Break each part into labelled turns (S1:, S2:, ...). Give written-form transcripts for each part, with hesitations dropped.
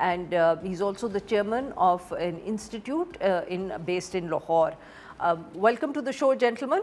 S1: and he's also the chairman of an institute based in Lahore. Welcome to the show, gentlemen.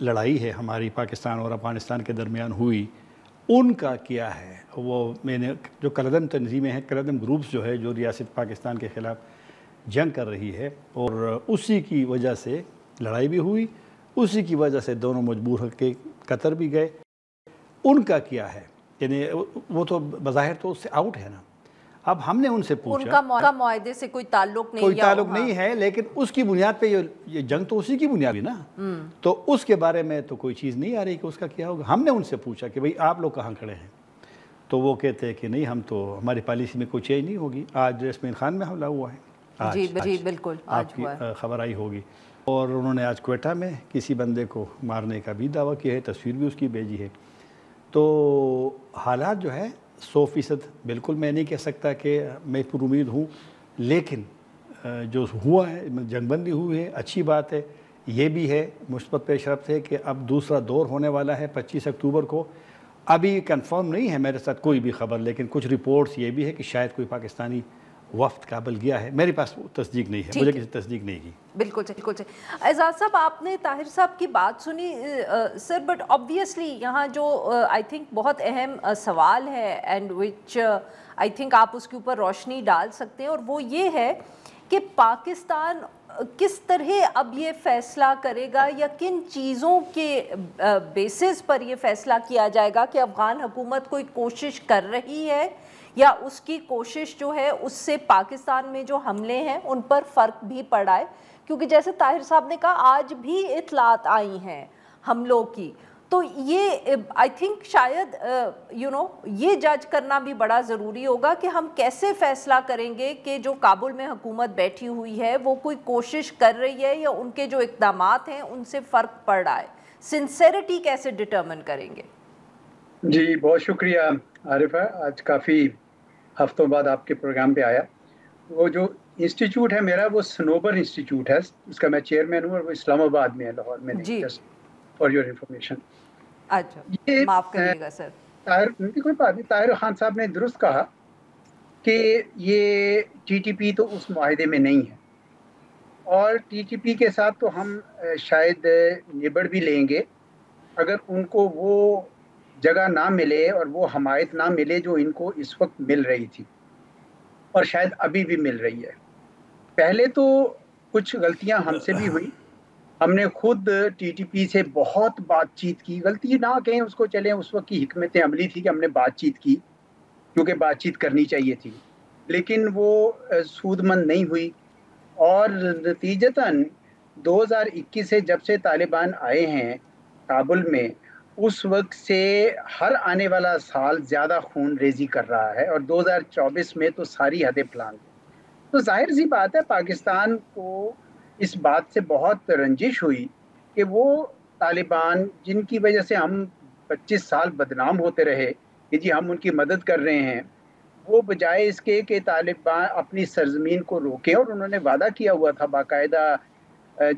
S2: لڑائی ہے ہماری پاکستان اور افغانستان کے درمیان ہوئی، ان کا کیا ہے؟ وہ میں نے جو کلعدم تنظیمیں ہیں، کلعدم گروپس جو ہے جو ریاست پاکستان کے خلاف جنگ کر رہی ہے، اور اسی کی وجہ سے لڑائی بھی ہوئی، اسی کی وجہ سے دونوں مجبور ہو کے قطر بھی گئے، ان کا کیا ہے؟ یعنی وہ تو بظاہر تو اس سے آؤٹ ہے نا۔ اب ہم نے ان سے پوچھا،
S1: ان کا معاہدے سے کوئی تعلق نہیں،
S2: کوئی تعلق نہیں ہے، لیکن اس کی بنیاد پہ یہ جنگ تو اسی کی بنیاد بھی نا، تو اس کے بارے میں تو کوئی چیز نہیں آ رہی کہ اس کا کیا ہوگا۔ ہم نے ان سے پوچھا کہ بھئی آپ لوگ کہاں کھڑے ہیں، تو وہ کہتے ہیں کہ نہیں، ہم تو ہماری پالیسی میں کوئی چینج نہیں ہوگی۔ آج یاسمین خان میں حملہ ہوا ہے،
S1: جی بالکل،
S2: آپ کی خبر آئی ہوگی، اور انہوں نے آج کوئٹہ میں کسی بندے کو مارنے کا بھی دعویٰ کیا ہے، تصویر بھی اس کی بھیجی ہے۔ تو حالات جو ہے 100% بالکل میں نہیں کہہ سکتا کہ میں پر امید ہوں، لیکن جو ہوا ہے، جنگ بندی ہوئی ہے، اچھی بات ہے۔ یہ بھی ہے مثبت پیش رفت ہے کہ اب دوسرا دور ہونے والا ہے 25 اکتوبر کو۔ ابھی کنفرم نہیں ہے میرے ساتھ کوئی بھی خبر، لیکن کچھ رپورٹس یہ بھی ہے کہ شاید کوئی پاکستانی وفد کابل گیا ہے، میرے پاس تصدیق نہیں ہے، مجھے کسی تصدیق نہیں کی۔
S1: بالکل بالکل۔ اعزاز صاحب، آپ نے طاہر صاحب کی بات سنی سر، بٹ آبویسلی یہاں جو آئی تھنک بہت اہم سوال ہے اینڈ وچ آئی تھنک آپ اس کے اوپر روشنی ڈال سکتے ہیں، اور وہ یہ ہے کہ پاکستان کس طرح اب یہ فیصلہ کرے گا، یا کن چیزوں کے بیسس پر یہ فیصلہ کیا جائے گا کہ افغان حکومت کوئی کوشش کر رہی ہے، یا اس کی کوشش جو ہے اس سے پاکستان میں جو حملے ہیں ان پر فرق بھی پڑا ہے؟ کیونکہ جیسے طاہر صاحب نے کہا آج بھی اطلاعات آئی ہیں حملوں کی، تو یہ آئی تھنک شاید یہ جج کرنا بھی بڑا ضروری ہوگا کہ ہم کیسے فیصلہ کریں گے کہ جو کابل میں حکومت بیٹھی ہوئی ہے وہ کوئی کوشش کر رہی ہے، یا ان کے جو اقدامات ہیں ان سے فرق پڑ رہا ہے۔ سنسیریٹی کیسے ڈٹرمن کریں گے؟
S3: جی بہت شکریہ عارفہ، آج کافی ہفتوں بعد آپ کے پروگرام پہ آیا۔ وہ جو انسٹیٹیوٹ ہے میرا، وہ سنوبر انسٹیٹیوٹ ہے، اس کا میں چیئرمین ہوں، اور وہ اسلام آباد میں ہے، لاہور میں نہیں،
S1: جی
S3: جسٹ فار یور انفارمیشن۔
S1: اچھا، معاف کریے گا سر۔
S3: کوئی بات نہیں، طاہر خان صاحب نے درست کہا کہ یہ ٹی ٹی پی تو اس معاہدے میں نہیں ہے، اور ٹی ٹی پی کے ساتھ تو ہم شاید نبڑ بھی لیں گے اگر ان کو وہ جگہ نہ ملے اور وہ حمایت نہ ملے جو ان کو اس وقت مل رہی تھی، اور شاید ابھی بھی مل رہی ہے۔ پہلے تو کچھ غلطیاں ہم سے بھی ہوئی، ہم نے خود ٹی ٹی پی سے بہت بات چیت کی، غلطی نہ کہیں اس کو، چلیں اس وقت کی حکمت عملی تھی کہ ہم نے بات چیت کی، کیونکہ بات چیت کرنی چاہیے تھی، لیکن وہ سود مند نہیں ہوئی، اور نتیجتاً 2021 سے جب سے طالبان آئے ہیں کابل میں، اس وقت سے ہر آنے والا سال زیادہ خون ریزی کر رہا ہے، اور 2024 میں تو ساری حدیں پلان دیں۔ تو ظاہر سی بات ہے پاکستان کو اس بات سے بہت رنجش ہوئی کہ وہ طالبان جن کی وجہ سے ہم 25 سال بدنام ہوتے رہے کہ جی ہم ان کی مدد کر رہے ہیں، وہ بجائے اس کے کہ طالبان اپنی سرزمین کو روکیں، اور انہوں نے وعدہ کیا ہوا تھا باقاعدہ،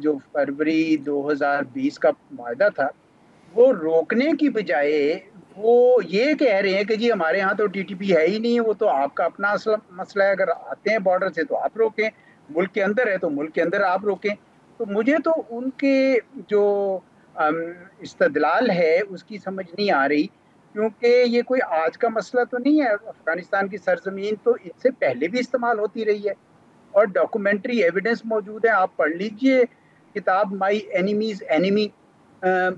S3: جو فروری 2020 کا معاہدہ تھا، وہ روکنے کی بجائے وہ یہ کہہ رہے ہیں کہ جی ہمارے ہاں تو ٹی ٹی پی ہے ہی نہیں ہے، وہ تو آپ کا اپنا مسئلہ ہے، اگر آتے ہیں بارڈر سے تو آپ روکیں، ملک کے اندر ہے تو ملک کے اندر آپ روکیں۔ تو مجھے تو ان کے جو استدلال ہے اس کی سمجھ نہیں آ رہی، کیونکہ یہ کوئی آج کا مسئلہ تو نہیں ہے، افغانستان کی سرزمین تو اس سے پہلے بھی استعمال ہوتی رہی ہے، اور ڈاکومنٹری ایویڈنس موجود ہے، آپ پڑھ لیجئے کتاب مائی اینیمیز اینیمی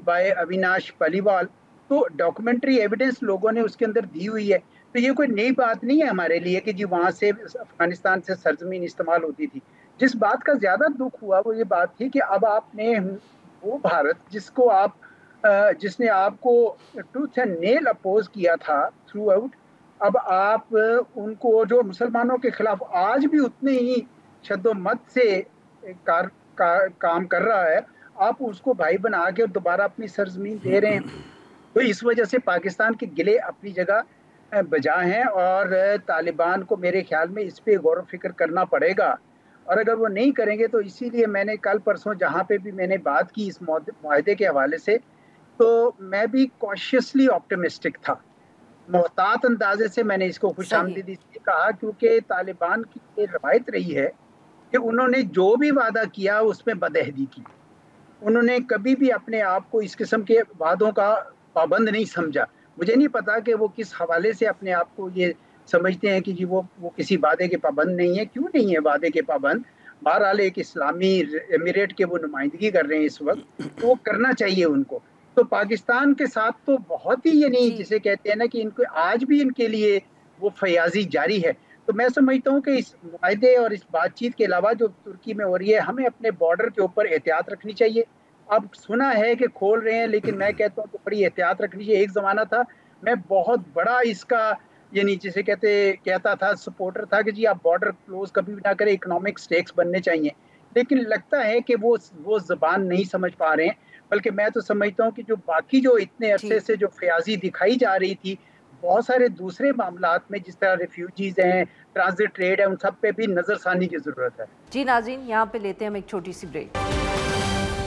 S3: بائے اویناش پالیوال، تو ڈاکومنٹری ایویڈنس لوگوں نے اس کے اندر دی ہوئی ہے۔ تو یہ کوئی نئی بات نہیں ہے ہمارے لیے کہ جی وہاں سے افغانستان سے سرزمین استعمال ہوتی تھی۔ جس بات کا زیادہ دکھ ہوا وہ یہ بات تھی کہ اب آپ نے وہ بھارت جس نے آپ کو ٹوتھ اینڈ نیل اپوز کیا تھا تھرو آؤٹ، اب آپ ان کو جو مسلمانوں کے خلاف آج بھی اتنے ہی شد و مت سے کام کر رہا ہے، آپ اس کو بھائی بنا کے دوبارہ اپنی سرزمین دے رہے ہیں۔ تو اس وجہ سے پاکستان کے گلے اپنی جگہ بجا ہیں، اور طالبان کو میرے خیال میں اس پہ غور و فکر کرنا پڑے گا، اور اگر وہ نہیں کریں گے تو اسی لیے میں نے کل پرسوں جہاں پہ بھی میں نے بات کی اس معاہدے کے حوالے سے، تو میں بھی کاشیسلی آپٹیمسٹک تھا، محتاط اندازے سے میں نے اس کو خوش آمدیدی سے کہا، کیونکہ طالبان کی روایت رہی ہے کہ انہوں نے جو بھی وعدہ کیا اس میں بدعہدی کی، انہوں نے کبھی بھی اپنے آپ کو اس قسم کے وعدوں کا پابند نہیں سمجھا. مجھے نہیں پتا کہ وہ کس حوالے سے اپنے آپ کو یہ سمجھتے ہیں کہ جی وہ کسی وعدے کے پابند نہیں ہے. کیوں نہیں ہے وعدے کے پابند؟ بہرحال ایک اسلامی ایمریٹ کے وہ نمائندگی کر رہے ہیں اس وقت, تو وہ کرنا چاہیے ان کو. تو پاکستان کے ساتھ تو بہت ہی یعنی جسے کہتے ہیں نا کہ ان کو آج بھی ان کے لیے وہ فیاضی جاری ہے. تو میں سمجھتا ہوں کہ اس معاہدے اور اس بات چیت کے علاوہ جو ترکی میں ہو رہی ہے, ہمیں اپنے بارڈر کے اوپر احتیاط رکھنی چاہیے. اب سنا ہے کہ کھول رہے ہیں, لیکن میں کہتا ہوں کہ بڑی احتیاط رکھنی چاہیے. ایک زمانہ تھا میں بہت بڑا اس کا یعنی جسے کہتا تھا سپورٹر تھا کہ جی آپ بارڈر کلوز کبھی بھی نہ کریں, اکنامک سٹیکس بننے چاہیے. لیکن لگتا ہے کہ وہ زبان نہیں سمجھ پا رہے ہیں. بلکہ میں تو سمجھتا ہوں کہ جو باقی جو اتنے عرصے سے جو فیاضی دکھائی جا رہی تھی بہت سارے دوسرے معاملات میں, جس طرح ریفیوجیز ہیں, ٹرانزٹ ٹریڈ ہے, ان سب پہ بھی نظر ثانی کی ضرورت ہے.
S1: جی ناظرین, یہاں پہ لیتے ہیں ہم ایک چھوٹی سی بریک.